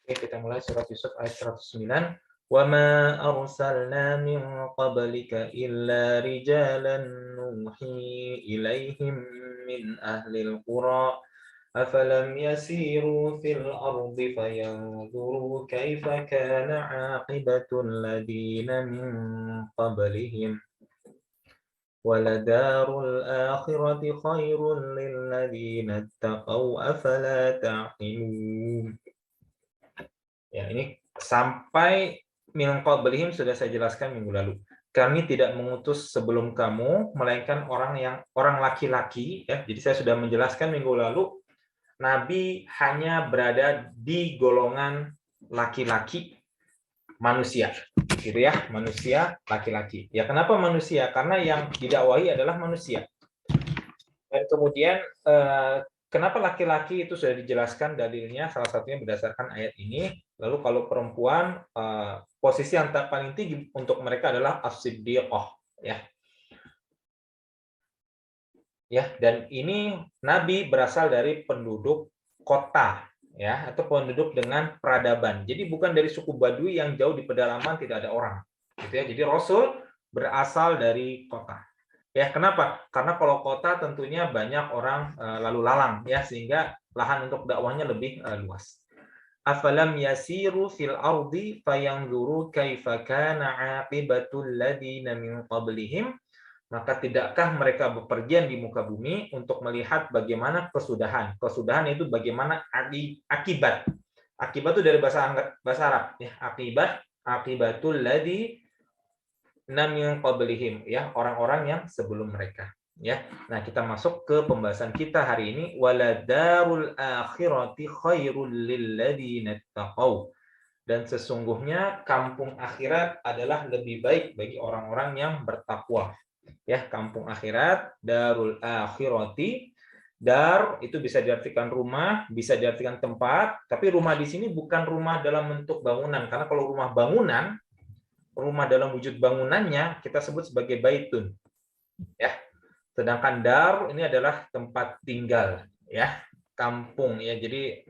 Oke, kita mulai surat Yusuf ayat 109. Wa ma arsalna min qablika illa rijalan nuhi ilaihim min ahlil qura afalam yasiru fil ardi fayanzuru kaifa kana aqibatul ladina min qablihim waladarul akhirati khairul lil ladina taqaw afala ta'qilun. Ya, ini sampai min qablihim sudah saya jelaskan minggu lalu. Kami tidak mengutus sebelum kamu melainkan orang laki-laki ya. Jadi saya sudah menjelaskan minggu lalu nabi hanya berada di golongan laki-laki manusia. Gitu ya, manusia laki-laki. Ya, kenapa manusia? Karena yang didakwahi adalah manusia. Dan kemudian kenapa laki-laki itu sudah dijelaskan dalilnya, salah satunya berdasarkan ayat ini. Lalu kalau perempuan, posisi yang paling tinggi untuk mereka adalah as-siddiqah, ya. Ya, dan ini nabi berasal dari penduduk kota, ya, atau penduduk dengan peradaban. Jadi bukan dari suku Badui yang jauh di pedalaman tidak ada orang, gitu ya. Jadi Rasul berasal dari kota. Ya, kenapa? Karena kalau kota tentunya banyak orang lalu lalang ya, sehingga lahan untuk dakwahnya lebih luas. Afalam yasiru fil ardi fayanzuru kaifa kana aqibatul ladina min qablihim, maka tidakkah mereka bepergian di muka bumi untuk melihat bagaimana kesudahan. Kesudahan itu bagaimana akibat. Akibat itu dari bahasa Arab ya, akibatul ladzi min qablihim ya, orang-orang yang sebelum mereka ya. Nah, kita masuk ke pembahasan kita hari ini, waladarul akhirati khairul lil ladzina taqau, dan sesungguhnya kampung akhirat adalah lebih baik bagi orang-orang yang bertakwa ya. Kampung akhirat, darul akhirati, dar itu bisa diartikan rumah, bisa diartikan tempat, tapi rumah di sini bukan rumah dalam bentuk bangunan, karena kalau rumah bangunan, rumah dalam wujud bangunannya kita sebut sebagai baitun ya, sedangkan dar ini adalah tempat tinggal ya, kampung ya. Jadi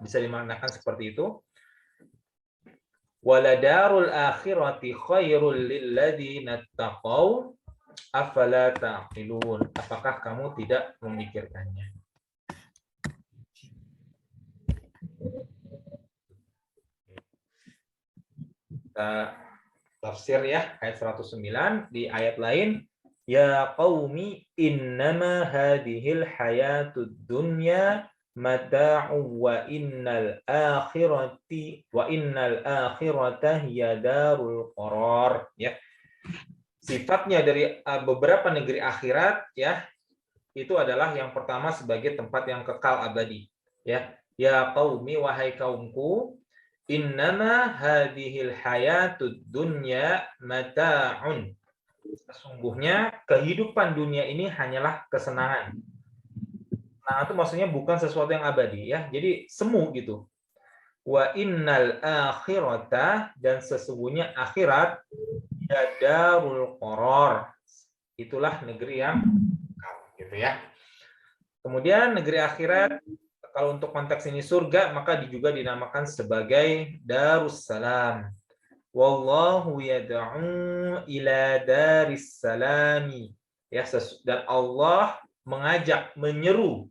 bisa dimaknakan seperti itu. Waladarul akhirati khairul lil ladzina taqau afala taqilun, apakah kamu tidak memikirkannya? Tafsir ya, ayat 109. Di ayat lain, ya qaumi innama hadhil hayatud dunya mata'u wa innal akhirata hiya darul qarar ya. Sifatnya dari beberapa negeri akhirat ya, itu adalah yang pertama sebagai tempat yang kekal abadi ya. Ya qaumi, wahai kaumku, innama hadhil hayatud dunya mata'un, sesungguhnya kehidupan dunia ini hanyalah kesenangan. Nah, itu maksudnya bukan sesuatu yang abadi ya. Jadi semu gitu. Wa innal akhirata, dan sesungguhnya akhirat, ya darul qarar, itulah negeri yang kekal gitu ya. Kemudian negeri akhirat, kalau untuk konteks ini surga, maka juga dinamakan sebagai Darussalam. Wallahu yad'u ila daris salami. Ya, dan Allah mengajak, menyeru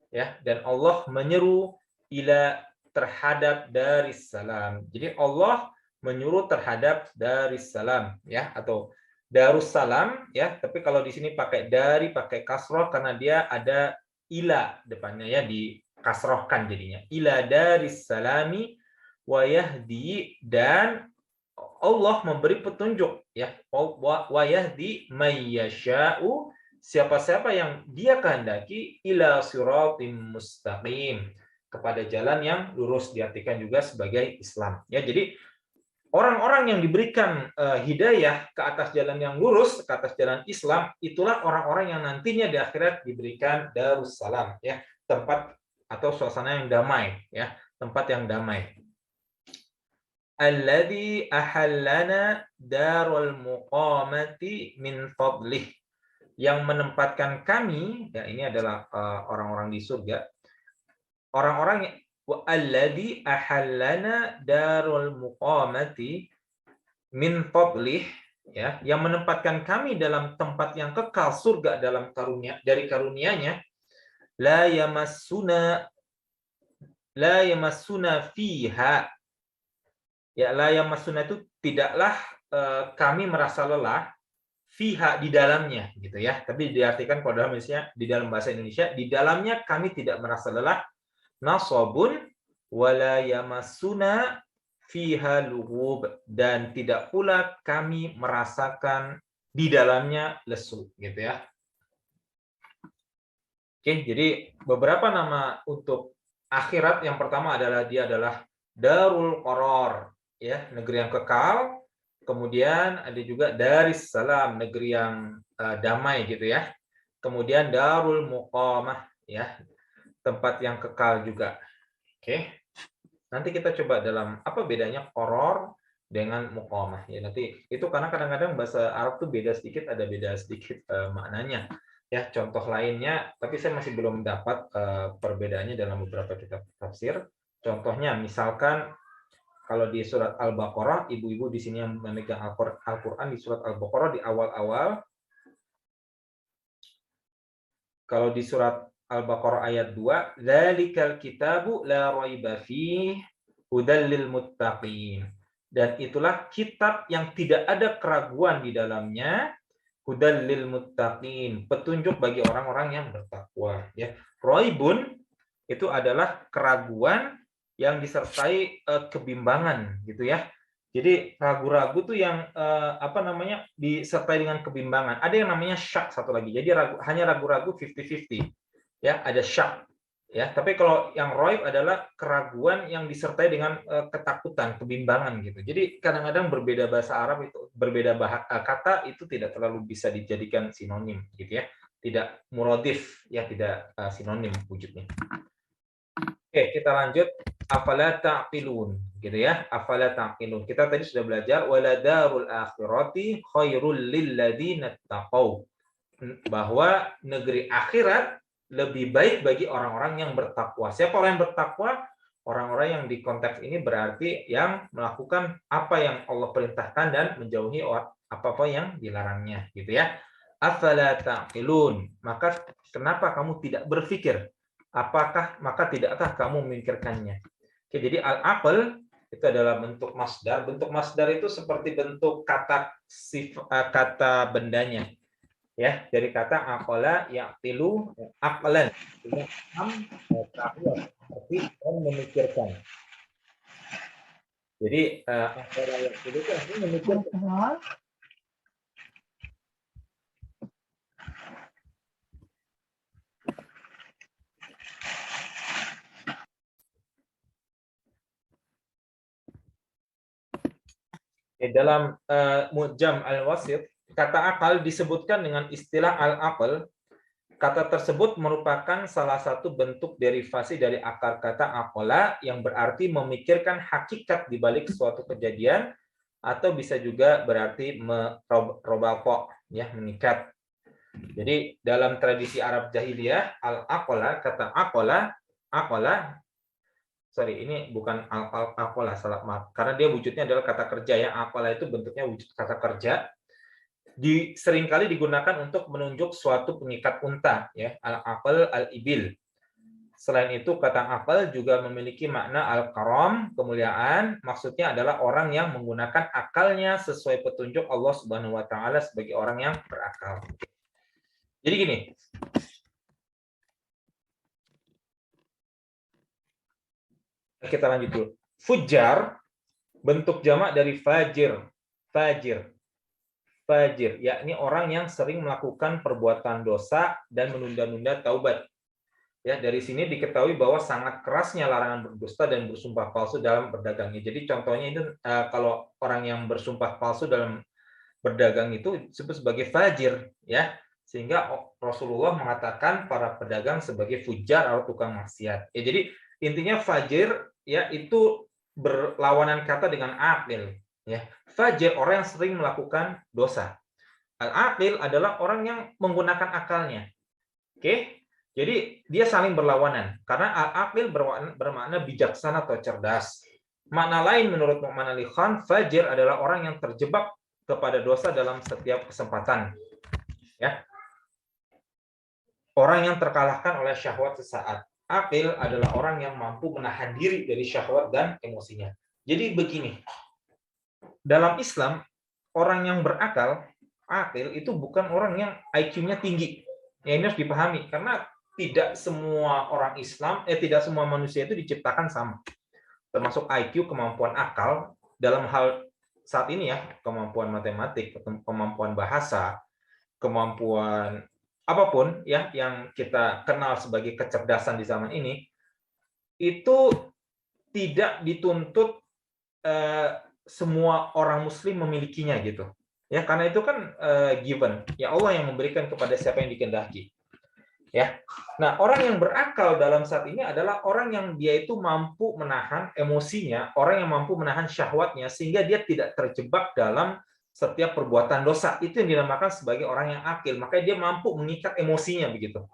ya, dan Allah menyeru ila, terhadap daris salam. Jadi Allah menyuruh terhadap daris salam ya, atau Darussalam ya, tapi kalau di sini pakai dari, pakai kasroh karena dia ada ila depannya ya, di kasrohkan jadinya. Ila daris salami wa yahdi, dan Allah memberi petunjuk ya, wa yahdi mayyasha'u, siapa-siapa yang dia kehendaki, ila siratim mustaqim, kepada jalan yang lurus, diartikan juga sebagai Islam ya. Jadi orang-orang yang diberikan hidayah ke atas jalan yang lurus, ke atas jalan Islam, itulah orang-orang yang nantinya di akhirat diberikan Darussalam ya, tempat atau suasana yang damai ya, tempat yang damai. Alladzi ahallana darul muqamati min fadlih, yang menempatkan kami ya, ini adalah orang-orang di surga, orang-orang wa alladzi ahallana darul muqamati min fadlih, ya, yang menempatkan kami dalam tempat yang kekal, surga dalam karunia, dari karunia-Nya, la yamassuna fiha, ya, la yamassuna itu tidaklah kami merasa lelah fiha, di dalamnya, gitu ya. Tapi diartikan kalau dalam Indonesia, di dalam bahasa Indonesia, di dalamnya kami tidak merasa lelah, nasabun wala yamassuna fiha lughub, dan tidak pula kami merasakan di dalamnya lesu, gitu ya. Oke, jadi beberapa nama untuk akhirat. Yang pertama adalah dia adalah Darul Qaror, ya, negeri yang kekal. Kemudian ada juga Daris Salam, negeri yang damai, gitu ya. Kemudian Darul Muqamah, ya, tempat yang kekal juga. Oke. Nanti kita coba dalam apa bedanya Qaror dengan Muqamah, ya. Nanti itu karena kadang-kadang bahasa Arab tuh beda sedikit, ada beda sedikit maknanya. Ya, contoh lainnya, tapi saya masih belum dapat perbedaannya dalam beberapa kitab tafsir. Contohnya, misalkan kalau di surat Al-Baqarah, ibu-ibu di sini yang memegang Al-Quran di surat Al-Baqarah di awal-awal, kalau di surat Al-Baqarah ayat 2, "Dzalikal kitabu la raiba fihi hudal lil muttaqin." Dan itulah kitab yang tidak ada keraguan di dalamnya, hudal lil muttaqin, petunjuk bagi orang-orang yang bertakwa, ya. Raibun itu adalah keraguan yang disertai kebimbangan, gitu ya. Jadi ragu-ragu tuh yang disertai dengan kebimbangan. Ada yang namanya syak satu lagi. Jadi hanya ragu-ragu 50-50. Ya, ada syak. Ya, tapi kalau yang raib adalah keraguan yang disertai dengan ketakutan, kebimbangan, gitu. Jadi kadang-kadang berbeda bahasa Arab itu, berbeda kata itu tidak terlalu bisa dijadikan sinonim, gitu ya. Tidak muradif, ya, tidak sinonim wujudnya. Oke, kita lanjut. Afala ta'qilun, gitu ya. Afala ta'qilun. Kita tadi sudah belajar waladarul akhirati khairul lil ladzina taqau, bahwa negeri akhirat lebih baik bagi orang-orang yang bertakwa. Siapa orang yang bertakwa? Orang-orang yang di konteks ini berarti yang melakukan apa yang Allah perintahkan dan menjauhi apa-apa yang dilarangnya, gitu ya. Afala ta'qilun, maka kenapa kamu tidak berpikir? Maka tidakkah kamu memikirkannya? Oke, jadi al-aql itu adalah bentuk masdar. Bentuk masdar itu seperti bentuk kata bendanya. Ya, dari kata aqala ya'tilu aqlan, seperti dan memikirkan. Jadi aqala ya'tilu itu artinya memikirkan. Dalam Mu'jam al-Wasit, kata akal disebutkan dengan istilah al-aql. Kata tersebut merupakan salah satu bentuk derivasi dari akar kata aqala, yang berarti memikirkan hakikat di balik suatu kejadian, atau bisa juga berarti merobako, ya, mengikat. Jadi dalam tradisi Arab jahiliyah, al-aqala, kata aqala, sorry, ini bukan al-aqala, salah, maaf. Karena dia wujudnya adalah kata kerja, ya. Aqala itu bentuknya wujud kata kerja. Seringkali digunakan untuk menunjuk suatu pengikat unta, ya, al-aqal al-ibil. Selain itu, kata aqal juga memiliki makna al-karam, kemuliaan. Maksudnya adalah orang yang menggunakan akalnya sesuai petunjuk Allah Subhanahu wa taala sebagai orang yang berakal. Jadi gini. Kita lanjut dulu. Fujar bentuk jamak dari fajir. Fajir, yakni orang yang sering melakukan perbuatan dosa dan menunda-nunda taubat. Ya, dari sini diketahui bahwa sangat kerasnya larangan berdusta dan bersumpah palsu dalam berdagangnya. Jadi contohnya itu kalau orang yang bersumpah palsu dalam berdagang itu disebut sebagai fajir, ya. Sehingga Rasulullah mengatakan para pedagang sebagai fujar atau tukang maksiat. Ya, jadi intinya fajir, ya, itu berlawanan kata dengan aqil, ya. Fajir orang yang sering melakukan dosa. Al-aqil adalah orang yang menggunakan akalnya. Oke? Jadi dia saling berlawanan karena al-aqil bermakna bijaksana atau cerdas. Makna lain menurut Nu'man Ali Khan, fajir adalah orang yang terjebak kepada dosa dalam setiap kesempatan. Ya. Orang yang terkalahkan oleh syahwat sesaat. Aqil adalah orang yang mampu menahan diri dari syahwat dan emosinya. Jadi begini, dalam Islam, orang yang berakal, aqil, itu bukan orang yang IQ-nya tinggi. Ya, ini harus dipahami, karena tidak semua orang Islam, tidak semua manusia itu diciptakan sama. Termasuk IQ, kemampuan akal, dalam hal saat ini ya, kemampuan matematik, kemampuan bahasa, kemampuan apapun ya yang kita kenal sebagai kecerdasan di zaman ini, itu tidak dituntut semua orang muslim memilikinya gitu. Ya, karena itu kan given. Ya Allah yang memberikan kepada siapa yang dikehendaki. Ya. Nah, orang yang berakal dalam saat ini adalah orang yang dia itu mampu menahan emosinya, orang yang mampu menahan syahwatnya sehingga dia tidak terjebak dalam setiap perbuatan dosa. Itu yang dinamakan sebagai orang yang akil. Makanya dia mampu mengikat emosinya begitu.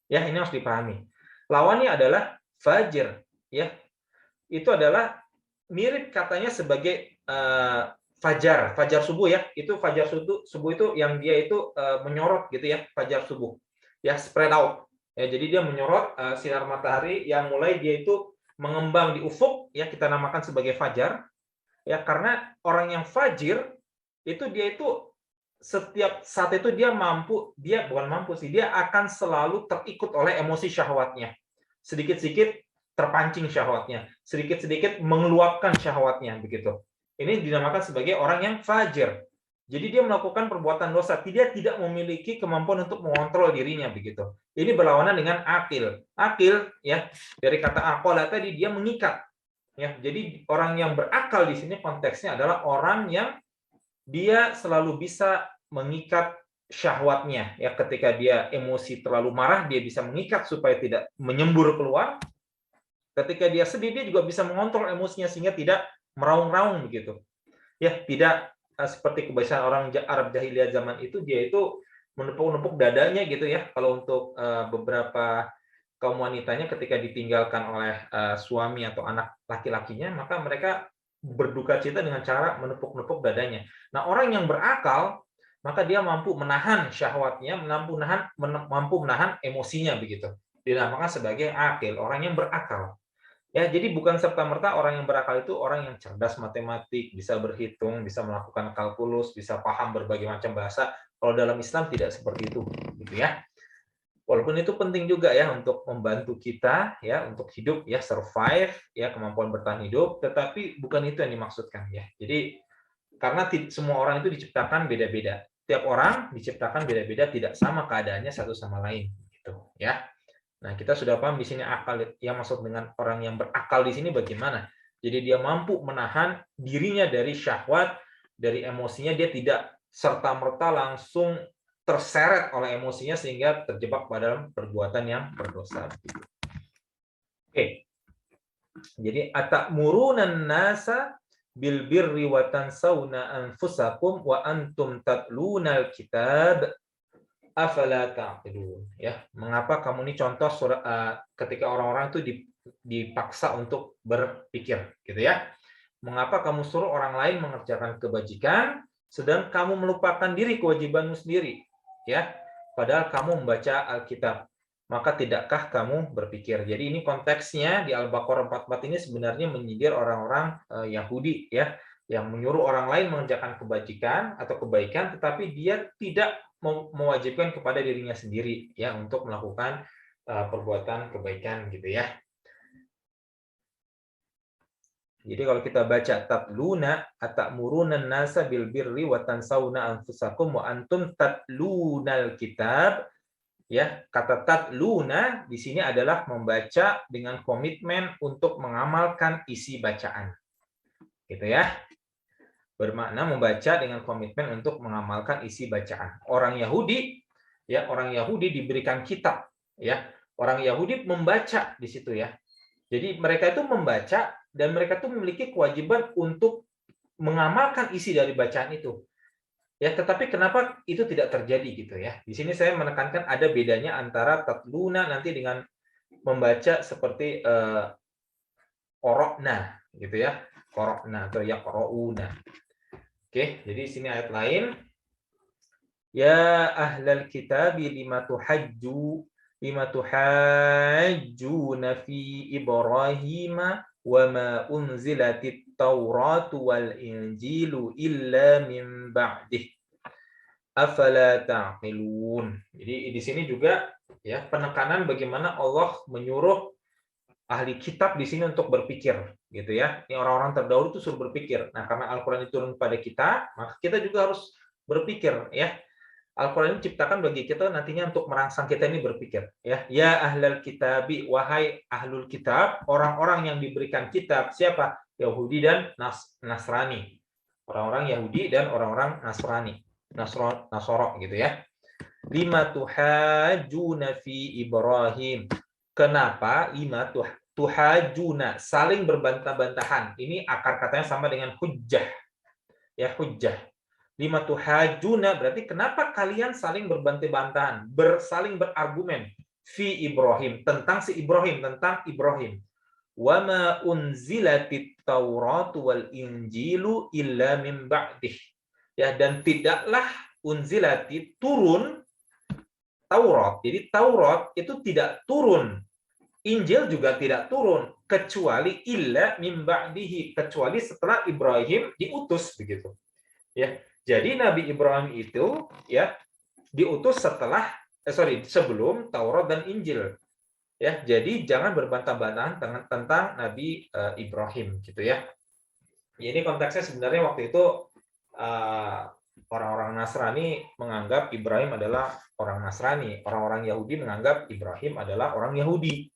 Ya, ini harus dipahami. Lawannya adalah fajir, ya. Itu adalah mirip katanya sebagai fajar subuh ya. Itu fajar subuh itu yang dia itu menyorot gitu ya, fajar subuh. Ya, spread out. Ya, jadi dia menyorot sinar matahari yang mulai dia itu mengembang di ufuk ya, kita namakan sebagai fajar. Ya, karena orang yang fajir itu dia itu setiap saat itu dia bukan mampu sih, dia akan selalu terikut oleh emosi syahwatnya. Sedikit-sedikit terpancing syahwatnya, sedikit-sedikit mengeluapkan syahwatnya begitu. Ini dinamakan sebagai orang yang fajir. Jadi dia melakukan perbuatan dosa, dia tidak memiliki kemampuan untuk mengontrol dirinya begitu. Ini berlawanan dengan akil. Akil ya, dari kata aqala tadi dia mengikat. Ya, jadi orang yang berakal di sini konteksnya adalah orang yang dia selalu bisa mengikat syahwatnya. Ya, ketika dia emosi terlalu marah, dia bisa mengikat supaya tidak menyembur keluar. Ketika dia sedih, dia juga bisa mengontrol emosinya sehingga tidak meraung-raung begitu. Ya, tidak seperti kebiasaan orang Arab jahiliyah zaman itu, dia itu menepuk-nepuk dadanya gitu ya. Kalau untuk beberapa kaum wanitanya ketika ditinggalkan oleh suami atau anak laki-lakinya, maka mereka berduka cita dengan cara menepuk-nepuk dadanya. Nah, orang yang berakal, maka dia mampu menahan syahwatnya, mampu menahan emosinya begitu. Dinamakan sebagai akil, orang yang berakal. Ya, jadi bukan serta-merta orang yang berakal itu orang yang cerdas matematik, bisa berhitung, bisa melakukan kalkulus, bisa paham berbagai macam bahasa. Kalau dalam Islam tidak seperti itu, gitu ya. Walaupun itu penting juga ya untuk membantu kita ya untuk hidup ya, survive ya, kemampuan bertahan hidup, tetapi bukan itu yang dimaksudkan ya. Jadi karena semua orang itu diciptakan beda-beda. Tiap orang diciptakan beda-beda, tidak sama keadaannya satu sama lain, gitu ya. Nah, kita sudah paham di sini akal yang maksud dengan orang yang berakal di sini bagaimana. Jadi dia mampu menahan dirinya dari syahwat, dari emosinya, dia tidak serta-merta langsung terseret oleh emosinya sehingga terjebak pada perbuatan yang berdosa. Oke. Jadi atamuruna nasa bil birri wa tansawna anfusakum wa antum tatlunal kitab afala ta'qilun, ya. Mengapa kamu ini contoh ketika orang-orang itu dipaksa untuk berpikir gitu ya. Mengapa kamu suruh orang lain mengerjakan kebajikan sedang kamu melupakan diri kewajibanmu sendiri, ya. Padahal kamu membaca Alkitab. Maka tidakkah kamu berpikir? Jadi ini konteksnya di Al-Baqarah 44 ini sebenarnya menyindir orang-orang Yahudi ya, yang menyuruh orang lain mengerjakan kebajikan atau kebaikan tetapi dia tidak mewajibkan kepada dirinya sendiri ya untuk melakukan perbuatan kebaikan gitu ya. Jadi kalau kita baca tatluna atamuruna nasa bil birri wa tansawna anfusakum wa antum tatlunal kitab, ya, kata tatluna di sini adalah membaca dengan komitmen untuk mengamalkan isi bacaan. Gitu ya. Bermakna membaca dengan komitmen untuk mengamalkan isi bacaan. Orang Yahudi diberikan kitab ya. Orang Yahudi membaca di situ ya. Jadi mereka itu membaca dan mereka itu memiliki kewajiban untuk mengamalkan isi dari bacaan itu. Ya, tetapi kenapa itu tidak terjadi gitu ya? Di sini saya menekankan ada bedanya antara tatluna nanti dengan membaca seperti qara'na gitu ya. Qara'na atau yaqra'una. Oke, jadi sini ayat lain. Ya ahlal kitabi lima tuhajjuna fi Ibrahim wa ma unzilatit Tauratu wal Injilu illa min ba'dih afala ta'qilun. Jadi di sini juga ya penekanan bagaimana Allah menyuruh ahli kitab di sini untuk berpikir gitu ya. Ini orang-orang terdahulu itu suruh berpikir. Nah, karena Al-Qur'an diturun kepada kita, maka kita juga harus berpikir ya. Al-Qur'an ini diciptakan bagi kita nantinya untuk merangsang kita ini berpikir ya. Ya ahlal kitabi, wahai ahlul kitab, orang-orang yang diberikan kitab, siapa? Yahudi dan Nasrani. Orang-orang Yahudi dan orang-orang Nasrani. Nasoro gitu ya. Lima tuhajuna fi Ibrahim. Kenapa lima tuhajuna, saling berbantah-bantahan. Ini akar katanya sama dengan hujjah. Ya, hujjah. Lima tuhajuna berarti kenapa kalian saling berbantah-bantahan, saling berargumen fi Ibrahim, tentang si Ibrahim, tentang Ibrahim. Wa ma unzilatit Tauratu wal Injilu illa min ba'dih. Ya, dan tidaklah unzilati turun Taurat. Jadi Taurat itu tidak turun, Injil juga tidak turun kecuali illa min ba'dihi, kecuali setelah Ibrahim diutus begitu. Ya. Jadi Nabi Ibrahim itu ya diutus sebelum Taurat dan Injil. Ya, jadi jangan berbantah-bantahan tentang Nabi Ibrahim gitu ya. Ini konteksnya sebenarnya waktu itu orang-orang Nasrani menganggap Ibrahim adalah orang Nasrani, orang-orang Yahudi menganggap Ibrahim adalah orang Yahudi.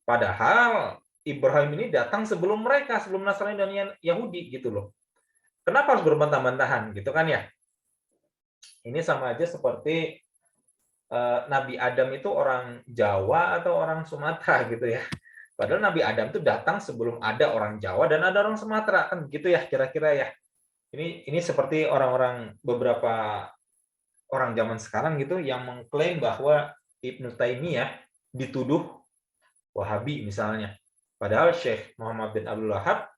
Padahal Ibrahim ini datang sebelum mereka, sebelum Nasrani dan Yahudi gitu loh. Kenapa harus berbantah-bantahan gitu kan ya? Ini sama aja seperti Nabi Adam itu orang Jawa atau orang Sumatera gitu ya. Padahal Nabi Adam itu datang sebelum ada orang Jawa dan ada orang Sumatera kan gitu ya kira-kira ya. Ini seperti orang-orang beberapa orang zaman sekarang gitu yang mengklaim bahwa Ibnu Taimiyah dituduh Wahabi misalnya. Padahal Syekh Muhammad bin Abdul Wahab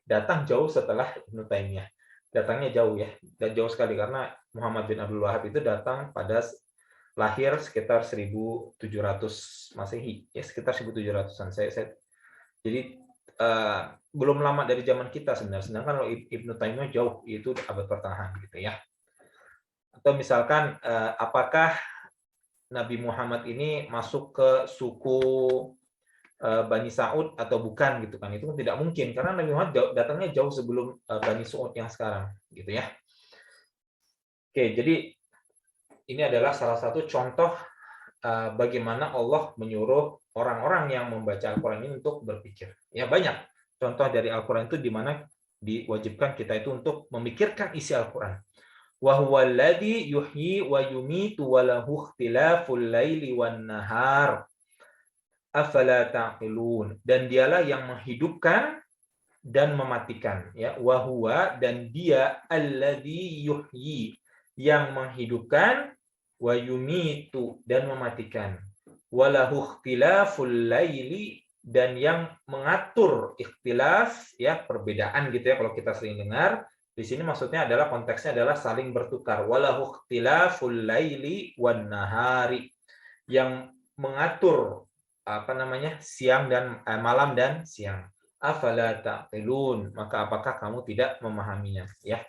datang jauh setelah Ibnu Taimiyah. Datangnya jauh ya, dan jauh sekali karena Muhammad bin Abdul Wahab itu datang pada lahir sekitar 1700 Masehi, ya sekitar 1700-an. Jadi belum lama dari zaman kita sebenarnya. Sedangkan kalau Ibnu Taimiyah jauh, itu abad pertengahan gitu ya. Atau misalkan apakah Nabi Muhammad ini masuk ke suku Bani Sa'ud atau bukan gitu kan, itu tidak mungkin karena Nabi Muhammad datangnya jauh sebelum Bani Sa'ud yang sekarang gitu ya. Oke, jadi ini adalah salah satu contoh bagaimana Allah menyuruh orang-orang yang membaca Al-Quran ini untuk berpikir. Ya banyak contoh dari Al-Quran itu di mana diwajibkan kita itu untuk memikirkan isi Al-Quran. Wa huwal ladzi yuhyi wa yumitu wa lahu ikhtilaful laili wan nahar. Afala taqilun. Dan dialah yang menghidupkan dan mematikan ya, wa huwa, dan dia alladzi yuhyi, yang menghidupkan, wa yumitu, dan mematikan, walahu ikhtilaful laili, dan yang mengatur ikhtilaf ya, perbedaan gitu ya kalau kita sering dengar. Di sini maksudnya adalah konteksnya adalah saling bertukar, walahu ikhtilaful laili wan nahari, yang mengatur siang dan malam dan siang. Afala taqilun, maka apakah kamu tidak memahaminya ya.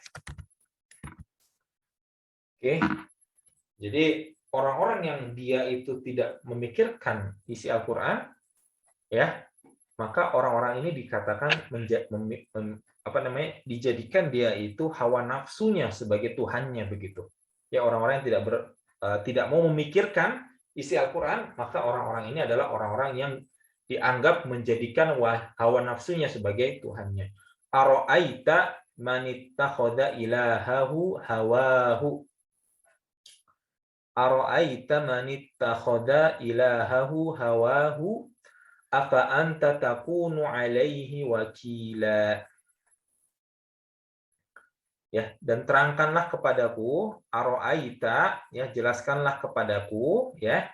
Oke. Jadi orang-orang yang dia itu tidak memikirkan isi Al-Qur'an ya, maka orang-orang ini dikatakan dijadikan dia itu hawa nafsunya sebagai tuhannya begitu. Ya, orang-orang yang tidak mau memikirkan isi Al-Qur'an, maka orang-orang ini adalah orang-orang yang dianggap menjadikan hawa nafsunya sebagai tuhannya. Ara'aita man ittakhadha ilahahu hawahu. Ara'aita man ittakhadha ilahahu hawahu afa anta takunu alaihi wakila. ya, dan terangkanlah kepadaku, aro'aita, ya, jelaskanlah kepadaku, ya,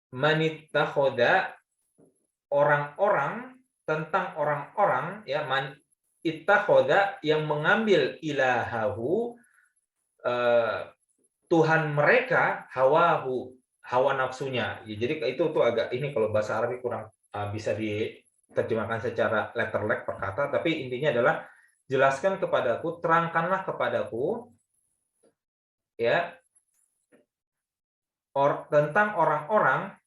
manittakhoda, orang-orang, tentang orang-orang, ya, man ittakhoda, yang mengambil ilahahu, Tuhan mereka, hawahu, hawa nafsunya. Ya, jadi itu tuh agak ini, kalau bahasa Arab kurang bisa diterjemahkan secara letter-like per kata, tapi intinya adalah jelaskan kepadaku, terangkanlah kepadaku, ya, tentang orang-orang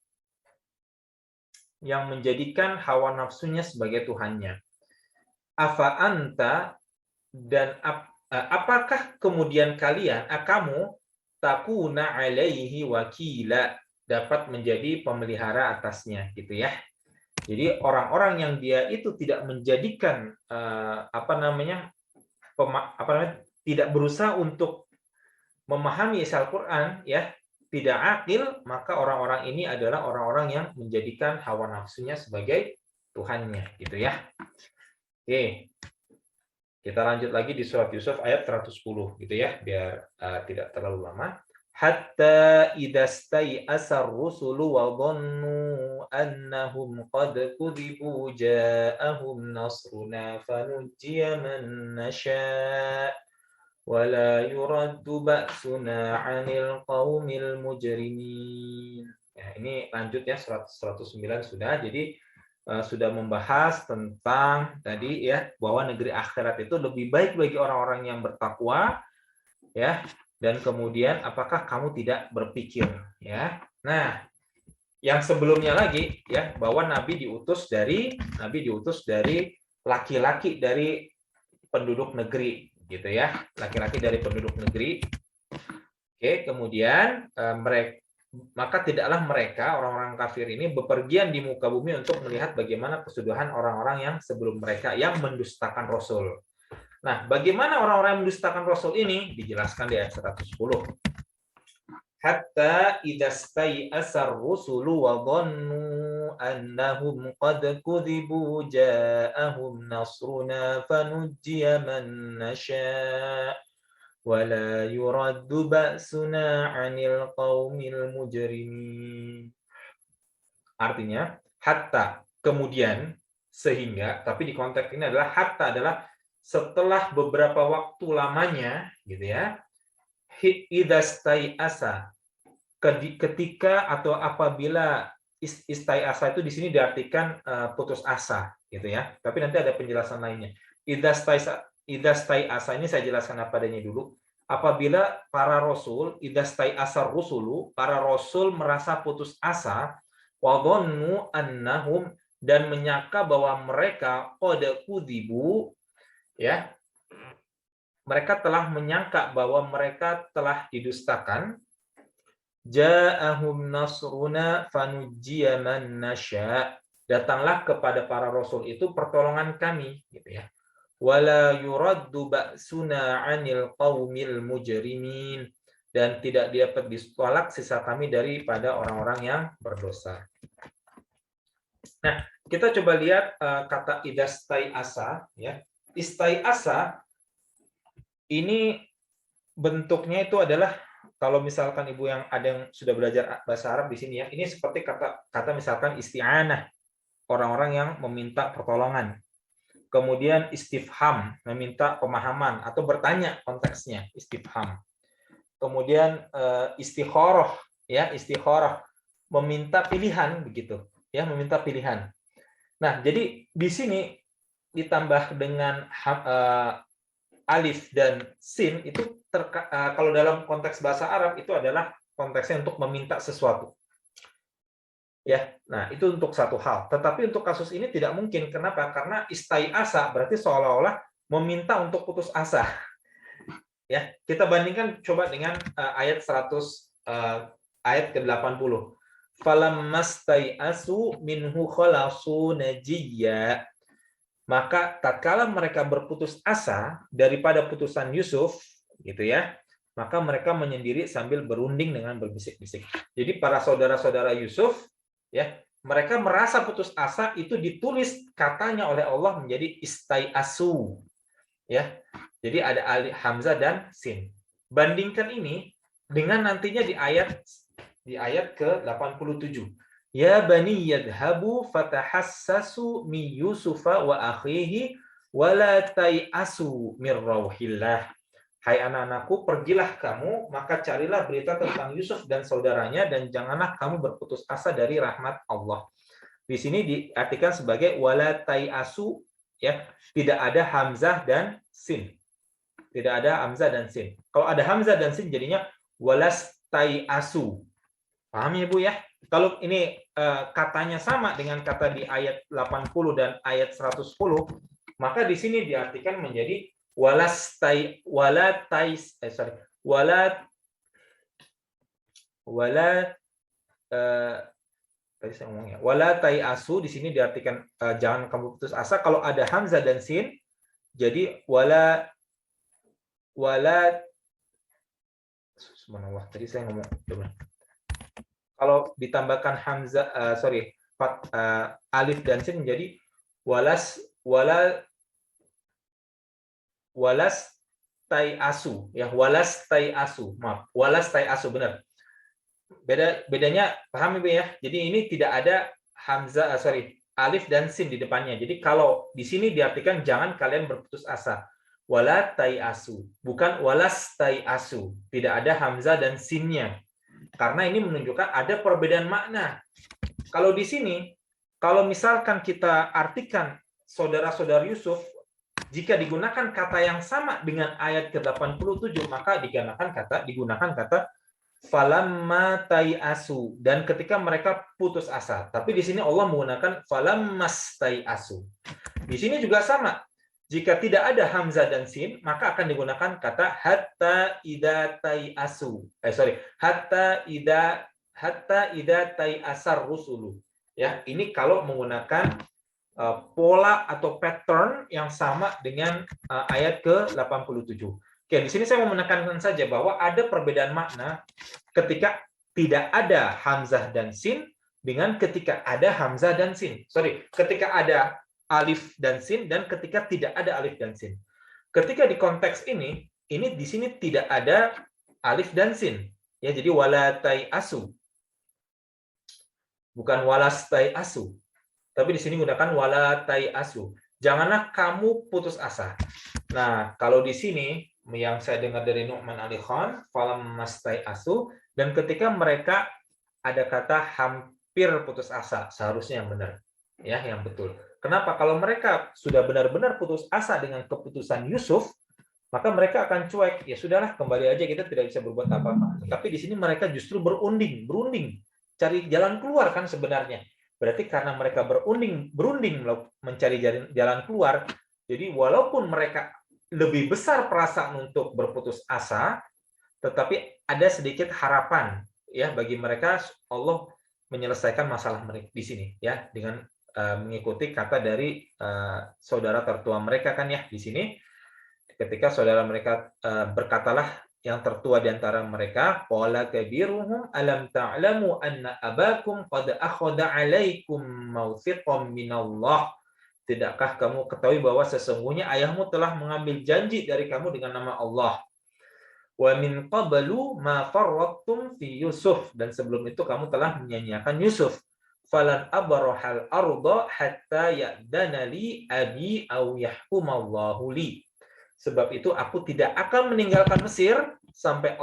yang menjadikan hawa nafsunya sebagai Tuhannya. Afa anta, dan apakah kemudian kalian, kamu, takuna alaihi wakila, dapat menjadi pemelihara atasnya, gitu ya. Jadi orang-orang yang dia itu tidak menjadikan tidak berusaha untuk memahami isi Al-Qur'an, ya, tidak akil, maka orang-orang ini adalah orang-orang yang menjadikan hawa nafsunya sebagai Tuhannya, gitu ya. Oke. Kita lanjut lagi di surat Yusuf ayat 110, gitu ya, biar tidak terlalu lama. Hatta idastai asar rusulu wa dhannu annahum qad kudzibu ja'ahum nasruna fanujjiya man nasha' wa la yuraddu ba'suna 'anil qaumil mujrimin. Ya, ini lanjut ya, 109 sudah. Jadi sudah membahas tentang tadi, ya, bahwa negeri akhirat itu lebih baik bagi orang-orang yang bertakwa, ya, dan kemudian apakah kamu tidak berpikir, ya. Nah, yang sebelumnya lagi, ya, bahwa nabi diutus dari laki-laki dari penduduk negeri, gitu ya, laki-laki dari penduduk negeri. Oke, kemudian maka tidaklah mereka, orang-orang kafir ini, bepergian di muka bumi untuk melihat bagaimana kesudahan orang-orang yang sebelum mereka yang mendustakan Rasul. Nah, bagaimana orang-orang yang mendustakan Rasul ini? Dijelaskan di ayat 110. Hatta idastai asar rusulu wa dhannu annahum qad kudzibu ja'ahum nasruna fanujjiya man nasha' wala yuraddu ba'suna 'anil qaumil mujrimin. Artinya hatta, kemudian, sehingga, tapi di konteks ini adalah hatta adalah setelah beberapa waktu lamanya, gitu ya. Idastai asa, ketika atau apabila, istai asa itu di sini diartikan putus asa, gitu ya. Tapi nanti ada penjelasan lainnya. Idastai asa ini saya jelaskan apa adanya dulu. Apabila para rasul, idastai asar rusulu, para rasul merasa putus asa, wadhannu annahum, dan menyangka bahwa mereka qad kudzibu, ya, mereka telah menyangka bahwa mereka telah didustakan. Ja'ahum nasruna fanujjiya man nasha', datanglah kepada para rasul itu pertolongan kami, gitu ya. Wala yuraddu ba'suna 'anil qaumil mujrimin, dan tidak dapat ditolak sisa kami daripada orang-orang yang berdosa. Nah, kita coba lihat kata idastai asa, ya. Istai asa ini bentuknya itu adalah, kalau misalkan ibu yang ada yang sudah belajar bahasa Arab di sini, ya, ini seperti kata misalkan isti'anah, orang-orang yang meminta pertolongan. Kemudian istifham, meminta pemahaman atau bertanya, konteksnya istifham. Kemudian istikharah, ya, istikharah, meminta pilihan, begitu, ya, meminta pilihan. Nah, jadi di sini ditambah dengan alif dan sin itu kalau dalam konteks bahasa Arab itu adalah konteksnya untuk meminta sesuatu. Ya, nah itu untuk satu hal. Tetapi untuk kasus ini tidak mungkin. Kenapa? Karena istai asa berarti seolah-olah meminta untuk putus asa. Ya, kita bandingkan coba dengan ayat 100 ayat ke-80. Falammastai asu minhu khalasu najiyya. Maka tatkala mereka berputus asa daripada putusan Yusuf, gitu ya, maka mereka menyendiri sambil berunding dengan berbisik-bisik. Jadi para saudara-saudara Yusuf, ya, mereka merasa putus asa, itu ditulis katanya oleh Allah menjadi istai asu. Ya. Jadi ada alif hamzah dan sin. Bandingkan ini dengan nantinya di ayat ke-87. Ya bani yadhabu fatahassasu min Yusufa wa akhihi wa la tai'asu mir rauhillah. Hai anak-anakku, pergilah kamu, maka carilah berita tentang Yusuf dan saudaranya, dan janganlah kamu berputus asa dari rahmat Allah. Di sini diartikan sebagai wala tai'asu, ya, tidak ada hamzah dan sin. Tidak ada hamzah dan sin. Kalau ada hamzah dan sin jadinya walas tai'asu. Paham ya Bu ya? Kalau ini katanya sama dengan kata di ayat 80 dan ayat 110, maka di sini diartikan menjadi wala tadi saya ngomongnya wala tai'asu, di sini diartikan jangan kamu putus asa. Kalau ada hamzah dan sin jadi wala subhanallah, tadi saya ngomong kalau ditambahkan hamzah alif dan sin menjadi walas tai'asu, ya, walas tai'asu, maaf, walas tai'asu, benar. Bedanya paham Ibu ya? Jadi ini tidak ada hamzah alif dan sin di depannya. Jadi kalau di sini diartikan jangan kalian berputus asa. Wala tai'asu, bukan walas tai'asu. Tidak ada hamzah dan sinnya. Karena ini menunjukkan ada perbedaan makna. Kalau di sini, kalau misalkan kita artikan saudara-saudara Yusuf, jika digunakan kata yang sama dengan ayat ke-87, maka digunakan kata falamma tai'asu, dan ketika mereka putus asa. Tapi di sini Allah menggunakan falammas tai'asu. Di sini juga sama. Jika tidak ada hamzah dan sin, maka akan digunakan kata hatta idza tai'asu. Hatta idza tai'asar rusulu. Ya, ini kalau menggunakan pola atau pattern yang sama dengan ayat ke-87. Oke, di sini saya mau menekankan saja bahwa ada perbedaan makna ketika tidak ada hamzah dan sin dengan ketika ada hamzah dan sin. Ketika ada alif dan sin dan ketika tidak ada alif dan sin. Ketika di konteks ini di sini tidak ada alif dan sin. Ya, jadi wala tai'asu. Bukan walas tai'asu. Tapi di sini gunakan wala tai'asu. Janganlah kamu putus asa. Nah, kalau di sini yang saya dengar dari Nu'man Ali Khan, falam mastai'asu, dan ketika mereka ada kata hampir putus asa, seharusnya yang benar. Ya, yang betul. Kenapa? Kalau mereka sudah benar-benar putus asa dengan keputusan Yusuf, maka mereka akan cuek. Ya sudahlah, kembali aja, kita tidak bisa berbuat apa-apa. Tapi di sini mereka justru berunding, cari jalan keluar kan sebenarnya. Berarti karena mereka berunding mencari jalan keluar, jadi walaupun mereka lebih besar perasaan untuk berputus asa, tetapi ada sedikit harapan ya bagi mereka Allah menyelesaikan masalah mereka di sini ya dengan mengikuti kata dari saudara tertua mereka kan ya di sini ketika saudara mereka berkatalah yang tertua di antara mereka qala kabiruhum alam ta'lamu anna abakum qad akhadha 'alaikum mawthiqan minallah. Tidakkah kamu ketahui bahwa sesungguhnya ayahmu telah mengambil janji dari kamu dengan nama Allah. Wa min qablu ma farrattum fi Yusuf, dan sebelum itu kamu telah menyanyiakan Yusuf. Falan abrahal arda hatta ya'dana li abi aw yahkumallahu li. Sebab itu aku tidak akan meninggalkan Mesir sampai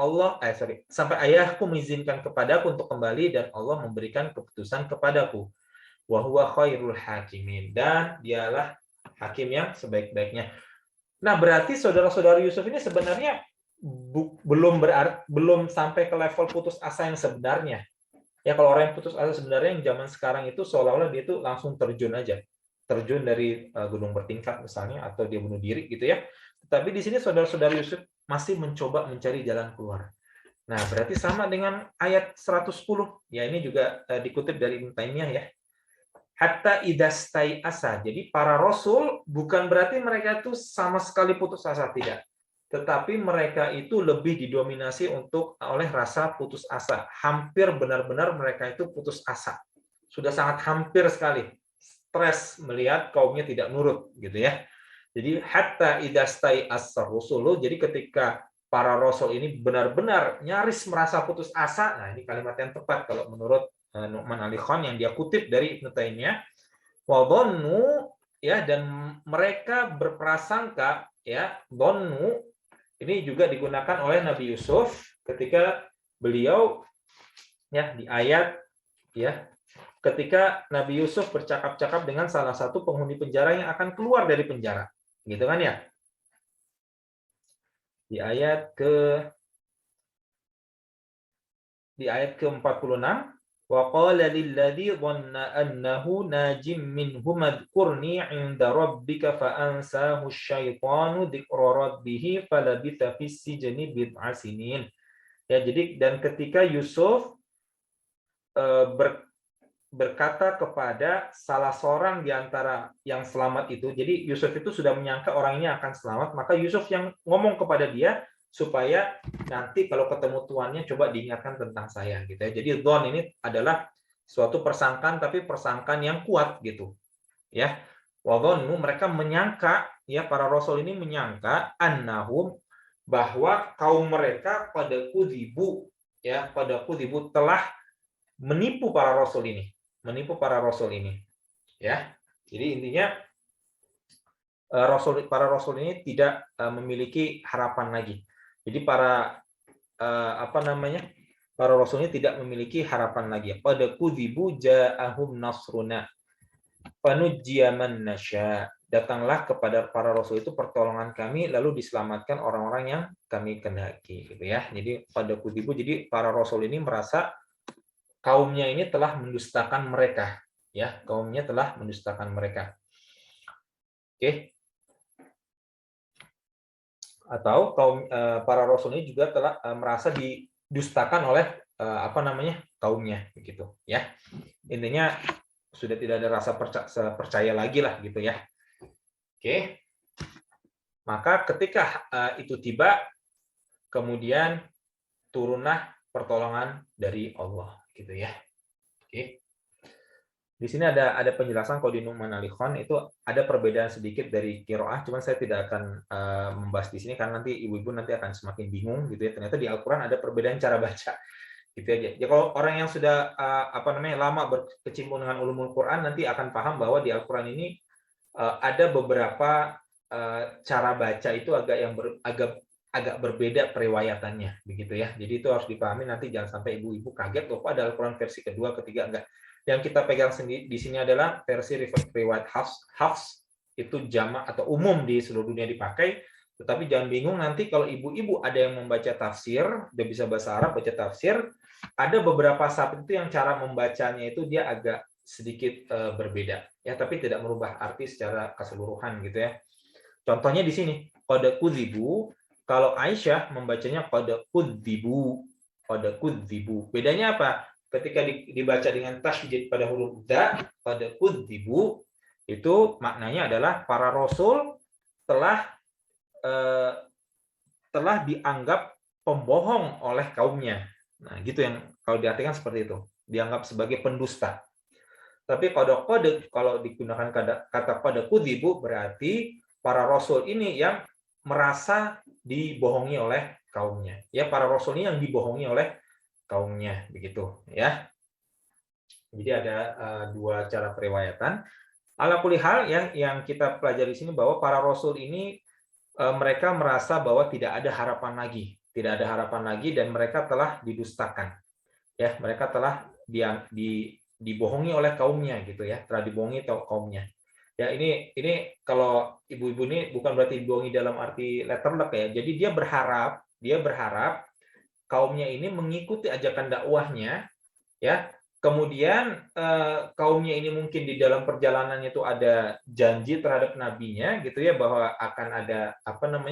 sampai ayahku mengizinkan kepadaku untuk kembali dan Allah memberikan keputusan kepadaku. Wa huwa khairul hakimin, dan dialah hakim yang sebaik-baiknya. Nah, berarti saudara-saudara Yusuf ini sebenarnya belum sampai ke level putus asa yang sebenarnya. Ya, kalau orang yang putus asa sebenarnya yang zaman sekarang itu seolah-olah dia itu langsung terjun dari gunung bertingkat misalnya, atau dia bunuh diri gitu ya. Tapi di sini saudara-saudara Yusuf masih mencoba mencari jalan keluar. Nah, berarti sama dengan ayat 110. Ya, ini juga dikutip dari Ibnu Taimiyah ya. Hatta idastai asa. Jadi para rasul bukan berarti mereka itu sama sekali putus asa, tidak. Tetapi mereka itu lebih didominasi oleh rasa putus asa. Hampir benar-benar mereka itu putus asa. Sudah sangat hampir sekali. Stres melihat kaumnya tidak nurut, gitu ya. Jadi hatta idastai as-rusulu, jadi ketika para rasul ini benar-benar nyaris merasa putus asa. Nah, ini kalimat yang tepat kalau menurut Nu'man Ali-Khan yang dia kutip dari Ibnu Taimiyah. Wa dhannu, ya, dan mereka berprasangka, ya, dhannu ini juga digunakan oleh Nabi Yusuf ketika beliau, ya, di ayat, ya, ketika Nabi Yusuf bercakap-cakap dengan salah satu penghuni penjara yang akan keluar dari penjara. Gitu kan ya? Di ayat ke-46, wa qala lilladzi dhanna annahu najim minhum adhkurni 'inda rabbika fa ansahu asyaitanu dzikra rabbih falabitha fis sijni bid'a sinin. Ya, jadi dan ketika Yusuf berkata kepada salah seorang di antara yang selamat itu, jadi Yusuf itu sudah menyangka orang ini akan selamat, maka Yusuf yang ngomong kepada dia supaya nanti kalau ketemu tuannya coba diingatkan tentang saya, gitu ya. Jadi dhon ini adalah suatu persangkaan, tapi persangkaan yang kuat gitu, ya. Wa dhonnu, mereka menyangka, ya, para rasul ini menyangka annahum, bahwa kaum mereka pada kudzibu, ya, pada kudzibu telah menipu para rasul ini. Ya. Jadi intinya para rasul ini tidak memiliki harapan lagi. Jadi para rasul ini tidak memiliki harapan lagi. Pada kudzibu ja'ahum nasruna fanujjiya man nasya. Datanglah kepada para rasul itu pertolongan kami, lalu diselamatkan orang-orang yang kami kehendaki, gitu ya. Jadi pada kudzibu, jadi para rasul ini merasa kaumnya ini telah mendustakan mereka, ya, kaumnya telah mendustakan mereka. Oke. Atau para rasul ini juga telah merasa didustakan oleh kaumnya, begitu, ya. Intinya sudah tidak ada rasa percaya lagi lah, gitu ya. Oke. Maka ketika itu tiba, kemudian turunlah pertolongan dari Allah, gitu ya. Oke. Di sini ada penjelasan kalau di Nu'man Ali-Khan itu ada perbedaan sedikit dari qiraah, cuman saya tidak akan membahas di sini karena nanti ibu-ibu nanti akan semakin bingung, gitu ya. Ternyata di Al-Qur'an ada perbedaan cara baca, gitu aja. Ya, kalau orang yang sudah lama berkecimpung dengan ulumul Quran nanti akan paham bahwa di Al-Qur'an ini ada beberapa cara baca itu agak berbeda periwayatannya, begitu ya. Jadi itu harus dipahami, nanti jangan sampai ibu-ibu kaget loh, ada Al-Qur'an versi kedua, ketiga, enggak. Yang kita pegang sendiri di sini adalah versi riwayat Hafs, itu jamak atau umum di seluruh dunia dipakai. Tetapi jangan bingung nanti kalau ibu-ibu ada yang membaca tafsir, dia bisa bahasa Arab baca tafsir, ada beberapa sahabat itu yang cara membacanya itu dia agak sedikit berbeda, ya, tapi tidak merubah arti secara keseluruhan, gitu ya. Contohnya di sini, qad kudzibu, kalau Aisyah membacanya qad kudzibu. Bedanya apa? Ketika dibaca dengan tasydid pada huruf da, qad kudzibu, itu maknanya adalah para rasul telah dianggap pembohong oleh kaumnya. Nah, gitu yang kalau diartikan seperti itu, dianggap sebagai pendusta. Tapi kalau digunakan kata qad kudzibu berarti para rasul ini yang merasa dibohongi oleh kaumnya. Ya, para rasul ini yang dibohongi oleh kaumnya, begitu, ya. Jadi ada dua cara periwayatan. Ala kulli hal, yang kita pelajari di sini bahwa para rasul ini mereka merasa bahwa tidak ada harapan lagi, dan mereka telah didustakan. Ya, mereka telah dibohongi oleh kaumnya, gitu ya, telah dibohongi kaumnya. Ya, ini kalau ibu-ibu ini bukan berarti dibohongi dalam arti letterlock, ya. Jadi dia berharap kaumnya ini mengikuti ajakan dakwahnya, ya. Kemudian kaumnya ini mungkin di dalam perjalanannya itu ada janji terhadap nabinya, gitu ya, bahwa akan ada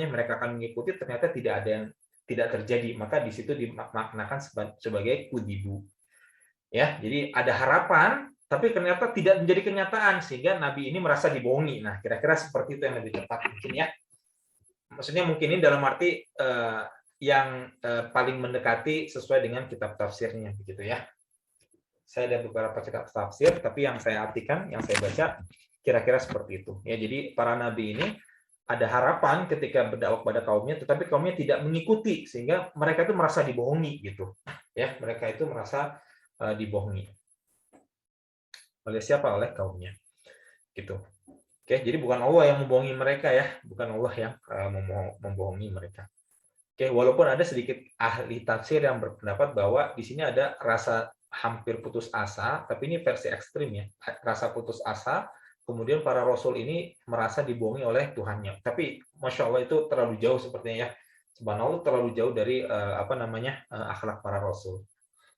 mereka akan mengikuti, ternyata tidak ada yang tidak terjadi, maka di situ dimaknakan sebagai kudzibu. Ya, jadi ada harapan, tapi ternyata tidak menjadi kenyataan, sehingga nabi ini merasa dibohongi. Nah, kira-kira seperti itu yang lebih tepat mungkin, ya. Maksudnya mungkin ini dalam arti yang paling mendekati sesuai dengan kitab tafsirnya, begitu ya. Saya ada beberapa kitab tafsir, tapi yang saya artikan, yang saya baca, kira-kira seperti itu. Ya, jadi para nabi ini ada harapan ketika berdakwah kepada kaumnya, tetapi kaumnya tidak mengikuti, sehingga mereka itu merasa dibohongi gitu. Ya, mereka itu merasa dibohongi. Oleh siapa? Oleh kaumnya. Gitu. Oke, jadi bukan Allah yang membohongi mereka ya, bukan Allah yang membohongi mereka. Oke, walaupun ada sedikit ahli tafsir yang berpendapat bahwa di sini ada rasa hampir putus asa, tapi ini versi ekstrim ya, rasa putus asa, kemudian para rasul ini merasa dibohongi oleh Tuhannya. Tapi Masya Allah itu terlalu jauh sepertinya ya, subhanallah terlalu jauh dari akhlak para rasul.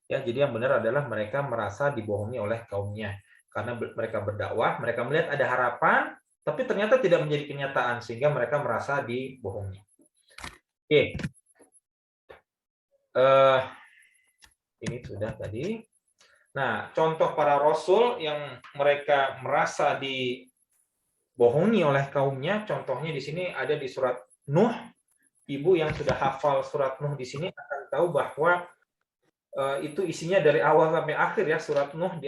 Ya, jadi yang benar adalah mereka merasa dibohongi oleh kaumnya, karena mereka berdakwah, mereka melihat ada harapan, tapi ternyata tidak menjadi kenyataan, sehingga mereka merasa dibohongi. Oke, ini sudah tadi. Nah, contoh para rasul yang mereka merasa dibohongi oleh kaumnya, contohnya di sini ada di surat Nuh. Ibu yang sudah hafal surat Nuh di sini akan tahu bahwa itu isinya dari awal sampai akhir ya. Surat Nuh di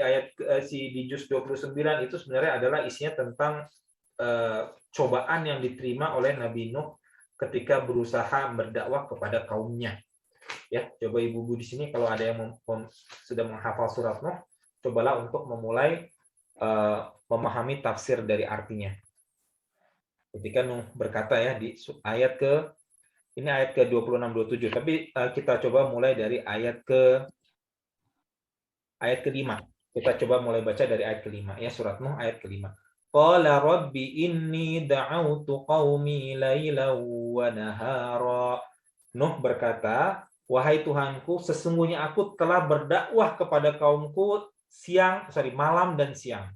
di juz 29 itu sebenarnya adalah isinya tentang cobaan yang diterima oleh Nabi Nuh ketika berusaha berdakwah kepada kaumnya. Ya, coba ibu-ibu di sini kalau ada yang sudah menghafal surat Nuh, cobalah untuk memulai memahami tafsir dari artinya. Ketika Nuh berkata ya di ayat ini ayat ke 26 27, tapi kita coba mulai dari ayat ke-5. Kita coba mulai baca dari ayat ke-5 ya, surat Nuh ayat ke-5. Qala rabbi inni da'autu qaumi lailan wa nahara. Nuh berkata, wahai Tuhanku, sesungguhnya aku telah berdakwah kepada kaumku malam dan siang.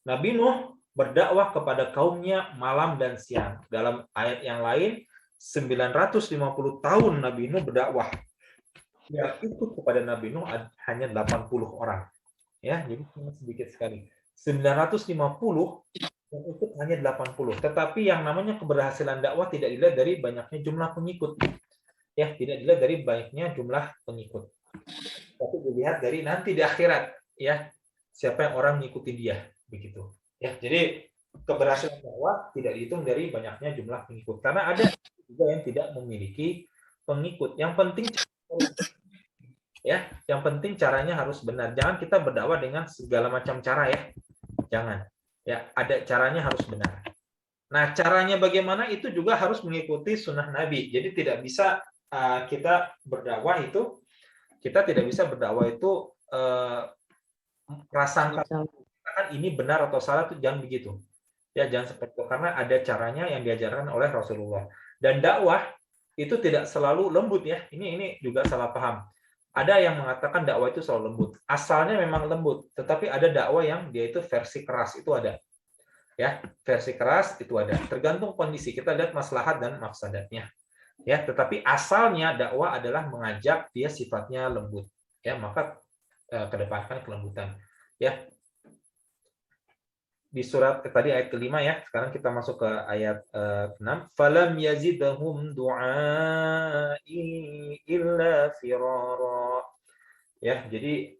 Nabi Nuh berdakwah kepada kaumnya malam dan siang. Dalam ayat yang lain, 950 tahun Nabi Nuh berdakwah. Yang ikut kepada Nabi Nuh hanya 80 orang. Ya, jadi sedikit sekali. 950 yang ikut hanya 80. Tetapi yang namanya keberhasilan dakwah tidak dilihat dari banyaknya jumlah pengikut. Ya, tidak dilihat dari banyaknya jumlah pengikut. Tapi dilihat dari nanti di akhirat, ya. Siapa yang orang mengikuti dia, begitu. Ya, jadi keberhasilan dakwah tidak dihitung dari banyaknya jumlah pengikut, karena ada juga yang tidak memiliki pengikut. Yang penting yang penting caranya harus benar. Jangan kita berdakwah dengan segala macam cara ya. Jangan. Ya, ada caranya harus benar. Nah, caranya bagaimana itu juga harus mengikuti sunnah Nabi. Jadi tidak bisa kita berdakwah itu prasangka ini benar atau salah, itu jangan begitu. Ya, jangan seperti itu, karena ada caranya yang diajarkan oleh Rasulullah. Dan dakwah itu tidak selalu lembut ya. Ini juga salah paham. Ada yang mengatakan dakwah itu selalu lembut. Asalnya memang lembut, tetapi ada dakwah yang dia itu versi keras, itu ada. Ya, versi keras itu ada. Tergantung kondisi. Kita lihat maslahat dan mafsadatnya. Ya, tetapi asalnya dakwah adalah mengajak dia sifatnya lembut. Ya, maka kedepankan kelembutan. Ya. Di surat tadi ayat ke-5 ya. Sekarang kita masuk ke ayat 6. Falam yazidhum du'ai illa firara. Ya, jadi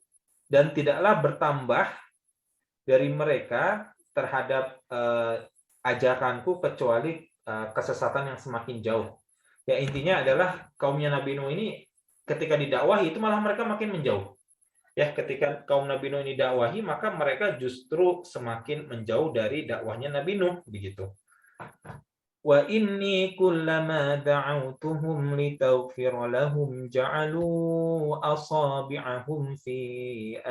dan tidaklah bertambah dari mereka terhadap ajaranku kecuali kesesatan yang semakin jauh. Ya, intinya adalah kaumnya Nabi Nuh ini ketika didakwahi itu malah mereka makin menjauh. Ya, ketika kaum Nabi Nuh ini dakwahi, maka mereka justru semakin menjauh dari dakwahnya Nabi Nuh, begitu. Wa inni kullama da'awtuhum litaghfira lahum ja'alu asabi'ahum fi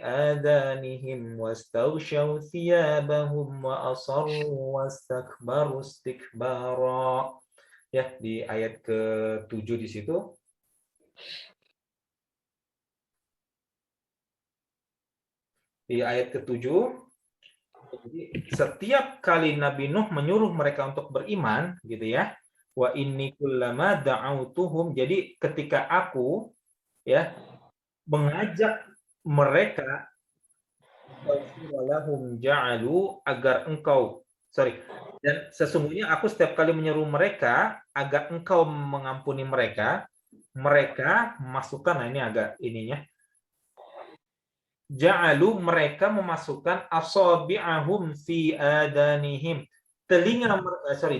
adanihim wastaghshaw thiyabahum wa asarru wastakbaru istikbara. Ya, di ayat ke-7 di situ. Di ayat ke-7, jadi setiap kali Nabi Nuh menyuruh mereka untuk beriman, gitu ya. Wa inni kullama da'autuhum, jadi ketika aku ya mengajak mereka lahum ja'alu agar engkau dan sesungguhnya aku setiap kali menyeru mereka agar engkau mengampuni mereka masukkan, nah ini agak ininya, ja'alu mereka memasukkan asabi'ahum fi adanihim,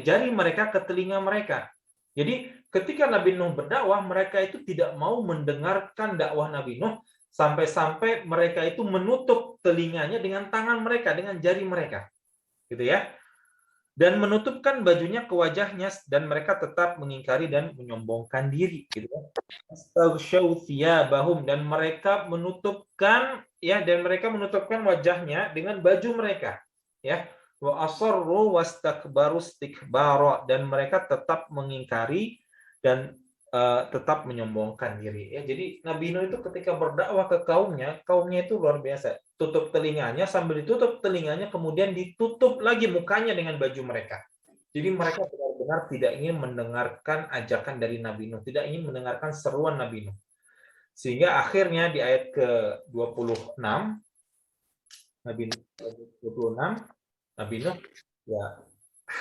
jari mereka ke telinga mereka. Jadi ketika Nabi Nuh berdakwah, mereka itu tidak mau mendengarkan dakwah Nabi Nuh, sampai-sampai mereka itu menutup telinganya dengan tangan mereka, dengan jari mereka, gitu ya, dan menutupkan bajunya ke wajahnya, dan mereka tetap mengingkari dan menyombongkan diri, gitu ya. Dan mereka menutupkan, ya, dan mereka menutupkan wajahnya dengan baju mereka, ya. Wa asarru wastakbaru istikbara, dan mereka tetap mengingkari dan tetap menyombongkan diri, ya. Jadi Nabi Nuh itu ketika berdakwah ke kaumnya itu luar biasa. Tutup telinganya, sambil ditutup telinganya kemudian ditutup lagi mukanya dengan baju mereka. Jadi mereka benar-benar tidak ingin mendengarkan ajakan dari Nabi Nuh, tidak ingin mendengarkan seruan Nabi Nuh. Sehingga akhirnya di ayat ke-26, Nabi 26, Nabi Nuh ya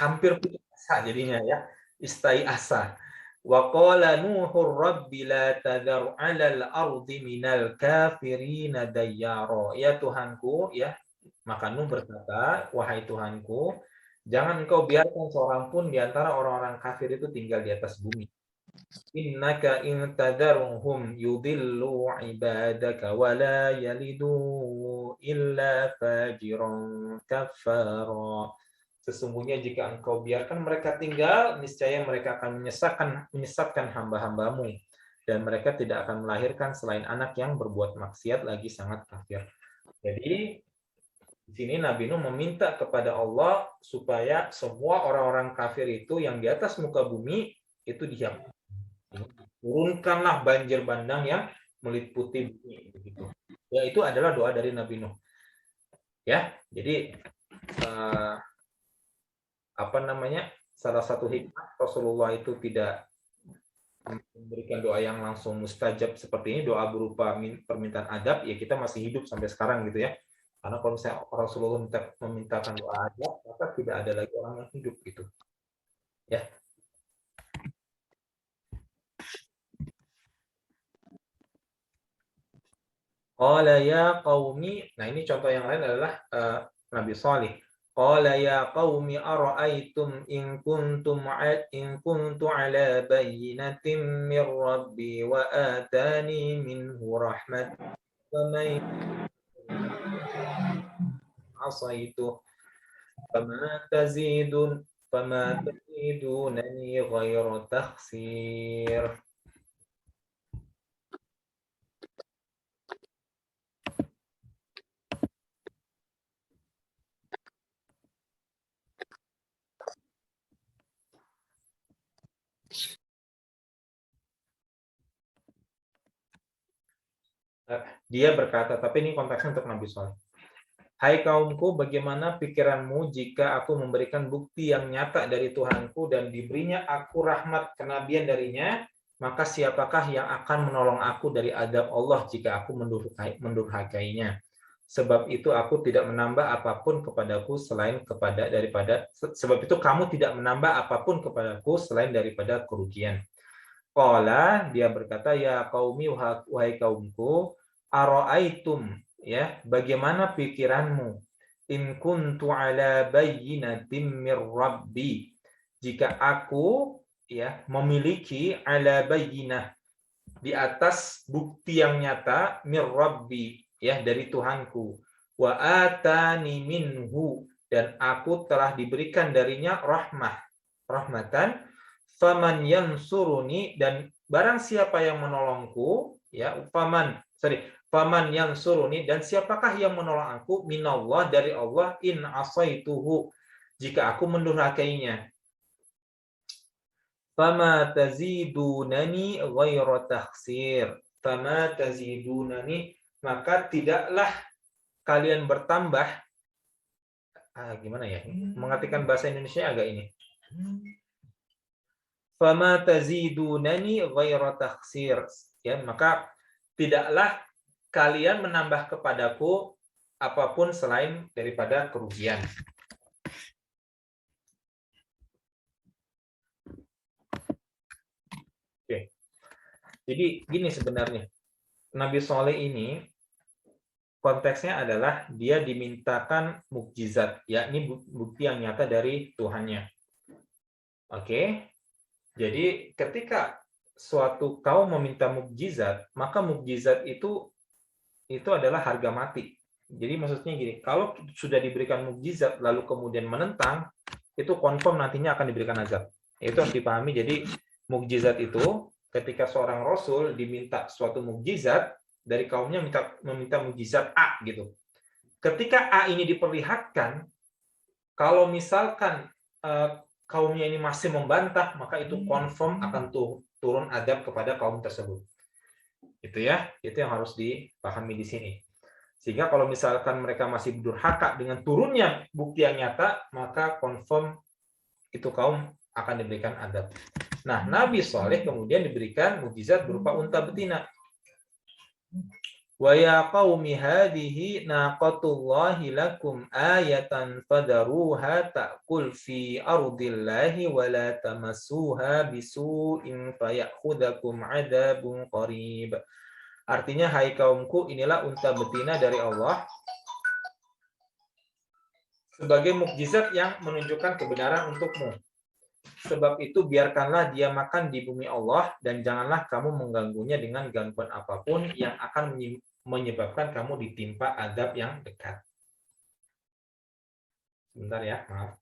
hampir putus asa jadinya, ya. Istai asa. Wa qala Nuhur rabbi la tadhar 'alal ardi minal kafirina dayyara. Ya Tuhanku, ya. Maka Nuh berkata, wahai Tuhanku, jangan engkau biarkan seorang pun di antara orang-orang kafir itu tinggal di atas bumi. Innaka in tadarhum yudillu ibadaka wa la yalidu illa fajiran kafara. Sesungguhnya jika engkau biarkan mereka tinggal, niscaya mereka akan menyesatkan hamba-hambamu, dan mereka tidak akan melahirkan selain anak yang berbuat maksiat lagi sangat kafir. Jadi di sini Nabi Nuh meminta kepada Allah supaya semua orang-orang kafir itu yang di atas muka bumi itu dihapus. Turunkanlah banjir bandang yang meliputi bumi, begitu. Ya, itu adalah doa dari Nabi Nuh. Ya, jadi salah satu hikmah Rasulullah itu tidak memberikan doa yang langsung mustajab seperti ini, doa berupa permintaan adab, ya kita masih hidup sampai sekarang, gitu ya. Karena kalau misalnya Rasulullah memintakan doa adab, maka tidak ada lagi orang yang hidup, gitu. Ya. Qala ya qaumi, nah ini contoh yang lain adalah Nabi Salih. Qala ya qaumi ara'aytum in kuntu ala bayyinatin min rabbi wa atani minhu rahmat faman asaitu fama tazidunani ghairu takhsir. Dia berkata, tapi ini konteksnya untuk Nabi Saleh. Hai kaumku, bagaimana pikiranmu jika aku memberikan bukti yang nyata dari Tuhanku dan diberinya aku rahmat kenabian darinya, maka siapakah yang akan menolong aku dari adab Allah jika aku mendurhakainya? Sebab itu aku tidak menambah apapun kepadaku sebab itu kamu tidak menambah apapun kepadaku selain daripada kerugian. Qala, dia berkata, ya qaumi, wahai kaumku, ara'aitum, ya, bagaimana pikiranmu, in kuntu ala bayyinatin mir rabbi, jika aku, ya, memiliki ala bayyinah, di atas bukti yang nyata, mir rabbi, ya, dari Tuhanku, wa atani minhu, dan aku telah diberikan darinya rahmatan, faman yansuruni, dan barang siapa yang menolongku, ya, faman yansuruni, dan siapakah yang menolong aku, minallah, dari Allah, in asaituhu, jika aku mendurhakainya. Fama tazidunani ghairu takhsir. Fama tazidunani, maka tidaklah kalian bertambah. Gimana ya? Mengartikan bahasa Indonesia agak ini. Fama tazidunani ghairu takhsir. Ya, maka tidaklah kalian menambah kepadaku apapun selain daripada kerugian. Oke. Jadi gini sebenarnya, Nabi Soleh ini konteksnya adalah dia dimintakan mukjizat, yakni bukti yang nyata dari Tuhannya. Oke. Jadi ketika suatu kaum meminta mukjizat, maka mukjizat itu adalah harga mati. Jadi maksudnya gini, kalau sudah diberikan mukjizat lalu kemudian menentang, itu confirm nantinya akan diberikan azab. Itu harus dipahami. Jadi mukjizat itu ketika seorang rasul diminta suatu mukjizat dari kaumnya meminta mukjizat A gitu. Ketika A ini diperlihatkan, kalau misalkan kaumnya ini masih membantah, maka itu confirm akan turun azab kepada kaum tersebut. Itu ya, itu yang harus dipahami di sini. Sehingga kalau misalkan mereka masih durhaka dengan turunnya bukti yang nyata, maka confirm itu kaum akan diberikan azab. Nah, Nabi Saleh kemudian diberikan mukjizat berupa unta betina. Wa ya qaumi hadhihi naqatullahi lakum ayatan fadaruha ta'kul fi ardillahi wa la tamassuha bisu'in fayakhudhakum 'adzabun qarib. Artinya, hai kaumku, inilah unta betina dari Allah sebagai mukjizat yang menunjukkan kebenaran untukmu. Sebab itu biarkanlah dia makan di bumi Allah dan janganlah kamu mengganggunya dengan gangguan apapun yang akan menyebabkan kamu ditimpa azab yang dekat. Sebentar ya, maaf.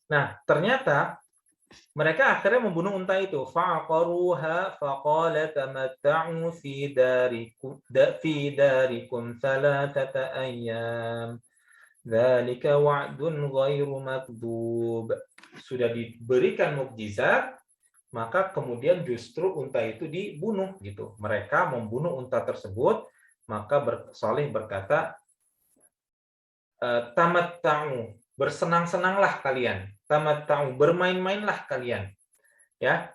Nah, ternyata mereka akhirnya membunuh unta itu. Fa'aqaruha faqala tamatta'u fi darikum thalathata ayyam. Dzalika wa'dun ghairu makdzub. Sudah diberikan mukjizat, maka kemudian justru unta itu dibunuh gitu. Mereka membunuh unta tersebut, maka Saleh berkata, tamatta'u, bersenang-senanglah kalian. Tamatta'u, bermain-mainlah kalian. Ya.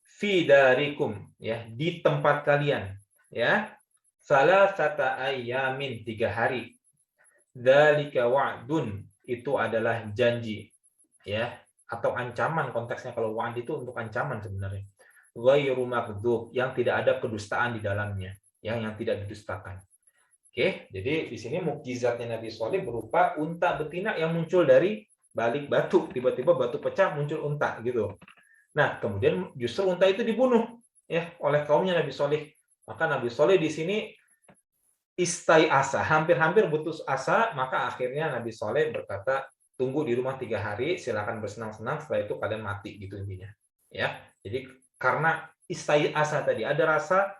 Fi darikum, ya, di tempat kalian, ya. Salasata ayyamin, 3 hari. Dzalika wa'dun, itu adalah janji, ya, atau ancaman konteksnya. Kalau wa'd itu untuk ancaman sebenarnya. Ghairu makdzub, yang tidak ada kedustaan di dalamnya, yang tidak didustakan. Oke, jadi di sini mukjizatnya Nabi Saleh berupa unta betina yang muncul dari balik batu, tiba-tiba batu pecah muncul unta gitu. Nah, kemudian justru unta itu dibunuh ya oleh kaumnya Nabi Saleh. Maka Nabi Saleh di sini istai asa, hampir-hampir putus asa, maka akhirnya Nabi Saleh berkata, tunggu di rumah 3 hari, silakan bersenang-senang, setelah itu kalian mati gitu intinya. Ya, jadi karena istai asa tadi ada rasa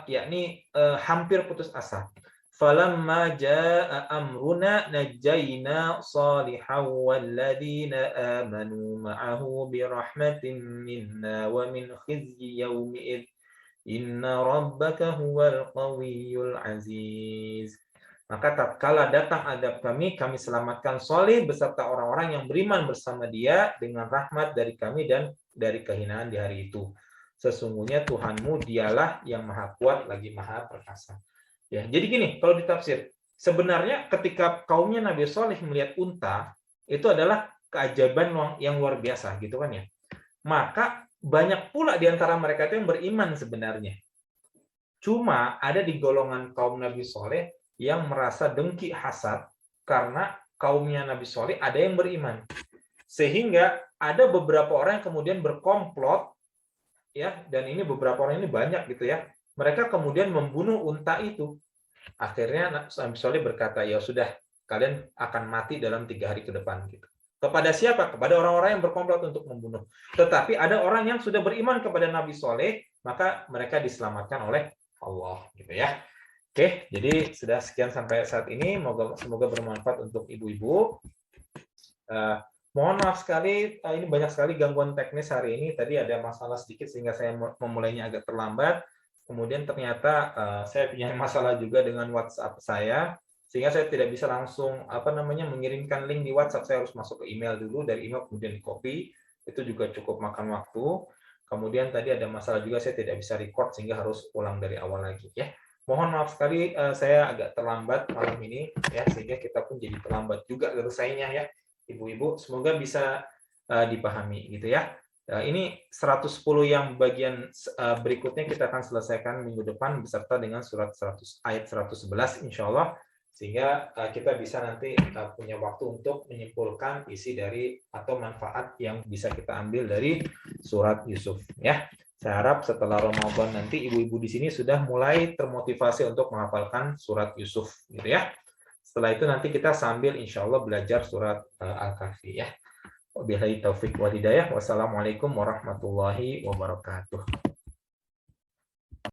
yakni hampir putus asa. Falamma jaa amruna najjayna Salihan walladzina amanu ma'ahu birahmatin minna wa min khizyi yaumi'id inna rabbaka huwal qawiyyul aziz. Maka tatkala datang adab kami selamatkan Saleh beserta orang-orang yang beriman bersama dia dengan rahmat dari kami dan dari kehinaan di hari itu. Sesungguhnya Tuhanmu dialah yang maha kuat lagi maha perkasa. Ya, jadi gini, kalau ditafsir, sebenarnya ketika kaumnya Nabi Saleh melihat unta, itu adalah keajaiban yang luar biasa, gitu kan ya. Maka banyak pula di antara mereka itu yang beriman sebenarnya. Cuma ada di golongan kaum Nabi Saleh yang merasa dengki hasad karena kaumnya Nabi Saleh ada yang beriman. Sehingga ada beberapa orang yang kemudian berkomplot, ya, dan ini beberapa orang ini banyak gitu ya. Mereka kemudian membunuh unta itu. Akhirnya Nabi Saleh berkata, ya sudah, kalian akan mati dalam 3 hari ke depan gitu. Kepada siapa? Kepada orang-orang yang berkomplot untuk membunuh. Tetapi ada orang yang sudah beriman kepada Nabi Saleh, maka mereka diselamatkan oleh Allah gitu ya. Oke, jadi sudah sekian sampai saat ini. Semoga bermanfaat untuk ibu-ibu. Mohon maaf sekali, ini banyak sekali gangguan teknis hari ini. Tadi ada masalah sedikit sehingga saya memulainya agak terlambat. Kemudian ternyata saya punya masalah juga dengan WhatsApp saya, sehingga saya tidak bisa langsung mengirimkan link di WhatsApp. Saya harus masuk ke email dulu, dari email kemudian di copy. itu juga cukup makan waktu. Kemudian tadi ada masalah juga, saya tidak bisa record sehingga harus ulang dari awal lagi ya. Mohon maaf sekali saya agak terlambat malam ini ya, sehingga kita pun jadi terlambat juga selesainya ya Ibu-ibu. Semoga bisa dipahami gitu ya. Ini 110 yang bagian berikutnya kita akan selesaikan minggu depan beserta dengan surat 100 ayat 111 insya Allah, sehingga kita bisa nanti punya waktu untuk menyimpulkan isi dari atau manfaat yang bisa kita ambil dari surat Yusuf ya. Saya harap setelah Ramadan nanti ibu-ibu di sini sudah mulai termotivasi untuk menghafalkan surat Yusuf gitu ya. Setelah itu nanti kita sambil insya Allah belajar surat Al-Kahfi ya. Wabillahi taufiq wal hidayah. Wassalamualaikum warahmatullahi wabarakatuh.